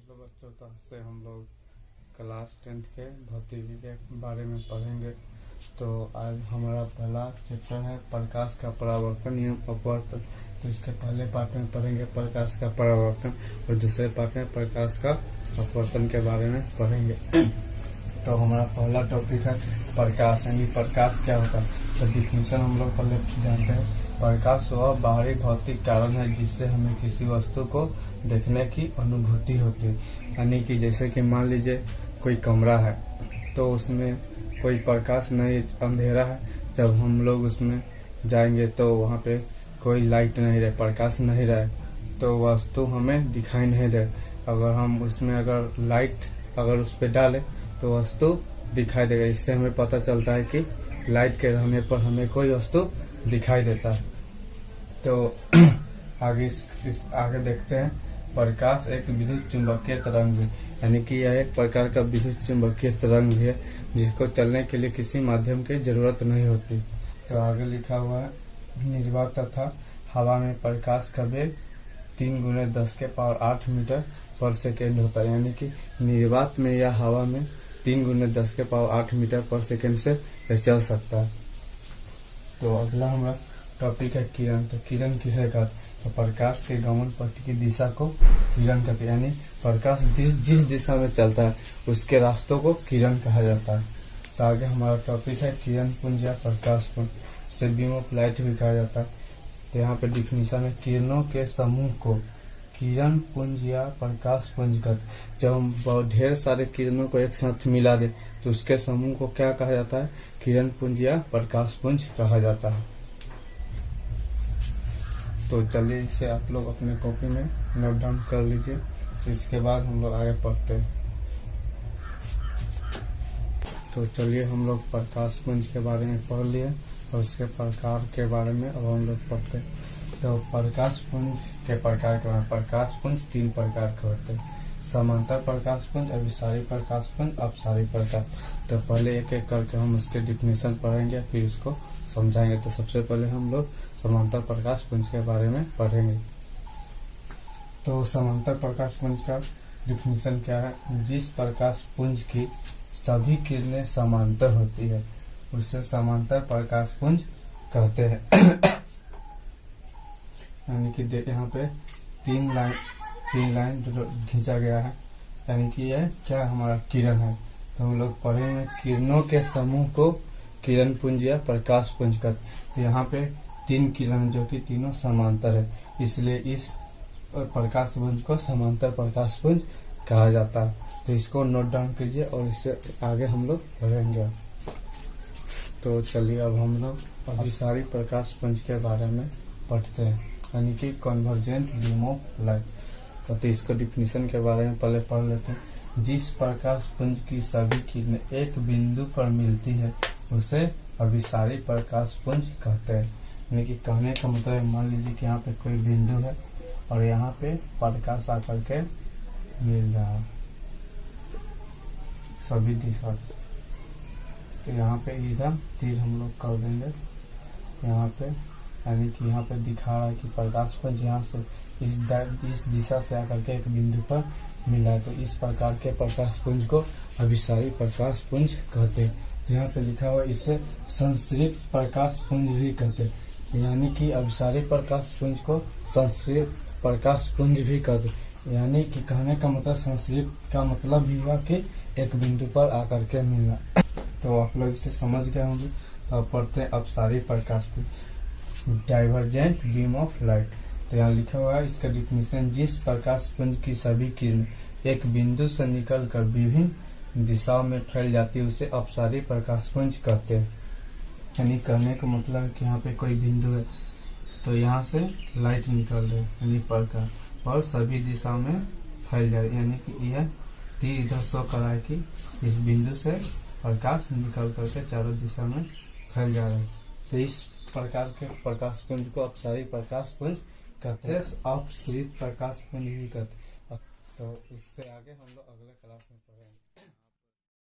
Hello बच्चों, तो आज से हम लोग क्लास 10th के भौतिकी के बारे में पढ़ेंगे। तो आज हमारा पहला चैप्टर है प्रकाश का परावर्तन नियम अपवर्तन। तो इसके पहले पार्ट में पढ़ेंगे प्रकाश का परावर्तन और दूसरे पार्ट में प्रकाश का अपवर्तन के बारे में पढ़ेंगे। तो हमारा पहला टॉपिक है प्रकाश, यानी प्रकाश क्या होता है। तो डिफिनेशन हम लोग पहले जानते हैं। प्रकाश वह बाहरी भौतिक कारण है जिससे हमें किसी वस्तु को देखने की अनुभूति होती है। यानी कि जैसे कि मान लीजिए कोई कमरा है तो उसमें कोई प्रकाश नहीं, अंधेरा है। जब हम लोग उसमें जाएंगे तो वहाँ पे कोई लाइट नहीं रहे, प्रकाश नहीं रहे, तो वस्तु हमें दिखाई नहीं दे। अगर हम उसमें लाइट उस पर डालें तो वस्तु दिखाई देगा। इससे हमें पता चलता है कि लाइट के रहने पर हमें कोई वस्तु दिखाई देता है। तो आगे देखते हैं। प्रकाश एक विद्युत चुंबकीय तरंग भी, यानी कि यह एक प्रकार का विद्युत चुंबकीय तरंग भी है जिसको चलने के लिए किसी माध्यम की जरूरत नहीं होती। तो आगे लिखा हुआ है निर्वात तथा हवा में प्रकाश का वेग 3×10⁸ मीटर पर सेकेंड होता है। यानी कि निर्वात में या हवा में 3×10⁸ मीटर पर सेकेंड से चल सकता है। तो अगला हमारा टॉपिक है किरण। तो किरण किसे कहते हैं। तो प्रकाश के गमन पथ की दिशा को किरण कहते हैं। यानी प्रकाश जिस दिशा में चलता है उसके रास्तों को किरण कहा जाता है। तो आगे हमारा टॉपिक है किरण पुंज या प्रकाश पुंज, इसे बीम ऑफ लाइट भी कहा जाता है। तो यहाँ पे डिफिनीशन है किरणों के समूह को किरण पुंज या प्रकाश पुंज कहते। जब हम बहुत ढेर सारे किरणों को एक साथ मिला दे तो उसके समूह को क्या कहा जाता है, किरण पुंज या प्रकाश पुंज कहा जाता है। तो चलिए इसे आप लोग अपने कॉपी में नोट डाउन कर लीजिए। तो इसके बाद हम लोग आगे पढ़ते हैं। तो चलिए हम लोग प्रकाश पुंज के बारे में पढ़ लिए और उसके प्रकार के बारे में अब हम लोग पढ़ते हैं। तो प्रकाश पुंज के प्रकार के बारे में, प्रकाश पुंज 3 प्रकार के होते हैं। समांतर प्रकाश पुंज, अभिसारी प्रकाश पुंज, अपसारी प्रकाश। तो पहले एक एक करके हम उसके डिफिनेशन पढ़ेंगे, फिर उसको समझाएंगे। तो सबसे पहले हम लोग समांतर प्रकाश पुंज के बारे में पढ़ेंगे। तो समांतर प्रकाश पुंज का डिफिनेशन क्या है, जिस प्रकाश पुंज की सभी किरणें समांतर होती है उसे समांतर प्रकाश पुंज कहते हैं। यानी कि यहाँ पे तीन लाइन खींचा गया है, यानी कि यह क्या हमारा किरण है। तो हम लोग पढ़ेंगे किरणों के समूह को किरण पुंज या प्रकाश पुंज कहते। तो यहाँ पे 3 किरण जो कि तीनों समांतर है, इसलिए इस प्रकाश पुंज को समांतर प्रकाश पुंज कहा जाता है। तो इसको नोट डाउन कीजिए और इससे आगे हम लोग पढ़ेंगे। तो चलिए अब हम लोग अभिसारी प्रकाश पुंज के बारे में पढ़ते हैं, यानी कि कन्वर्जेंट बीम ऑफ लाइट। तो इसको डिफिनेशन के बारे में पहले पढ़ लेते हैं। जिस प्रकाश पुंज की सभी किरणें एक बिंदु पर मिलती है उसे अभिसारी प्रकाश पुंज कहते हैं। यानी कि कहने का मतलब मान लीजिए कि यहाँ पे कोई बिंदु है और यहाँ पे प्रकाश आकर के मिल रहा है सभी दिशा से। तो यहाँ पे इधर तीर हम लोग कर देंगे यहाँ पे, यानी कि यहाँ पे दिखा रहा है कि प्रकाश पुंज यहाँ से इस दिशा से आकर के एक बिंदु पर मिला है। तो इस प्रकार के प्रकाश पुंज को अभिसारी प्रकाश पुंज कहते हैं। तो यहाँ पे लिखा हुआ इसे संश्रित प्रकाश पुंज भी कहते हैं। यानी कि अभिसारी प्रकाश पुंज को संश्रित प्रकाश पुंज भी कहते हैं। यानी कि कहने का मतलब संश्रित का मतलब भी हुआ कि एक बिंदु पर आकर के मिलना। तो आप लोग इसे समझ गए होंगे। तो अब पढ़ते हैं अपसारी प्रकाश पुंज, डाइवर्जेंट बीम ऑफ लाइट। तो यहाँ लिखा हुआ है इसका डिफिनेशन, जिस प्रकाश पुंज की सभी किरण एक बिंदु से निकलकर विभिन्न दिशाओं में फैल जाती है उसे अपसारी प्रकाश पुंज कहते हैं। यानी कहने का मतलब है कि यहाँ पे कोई बिंदु है तो यहाँ से लाइट निकल रही है, यानी प्रकाश, और सभी दिशाओं में फैल जा रही है। यानी कि यह तीर इधर शो कर रहा है कि इस बिंदु से प्रकाश निकल करके चारों दिशा में फैल जा रहा है। तो इस प्रकार के प्रकाश पुंज को अपसारी प्रकाश पुंज कहते हैं, अपसृत प्रकाश पुंज भी कहते हैं। तो इससे आगे हम लोग अगले क्लास में पढ़ेंगे।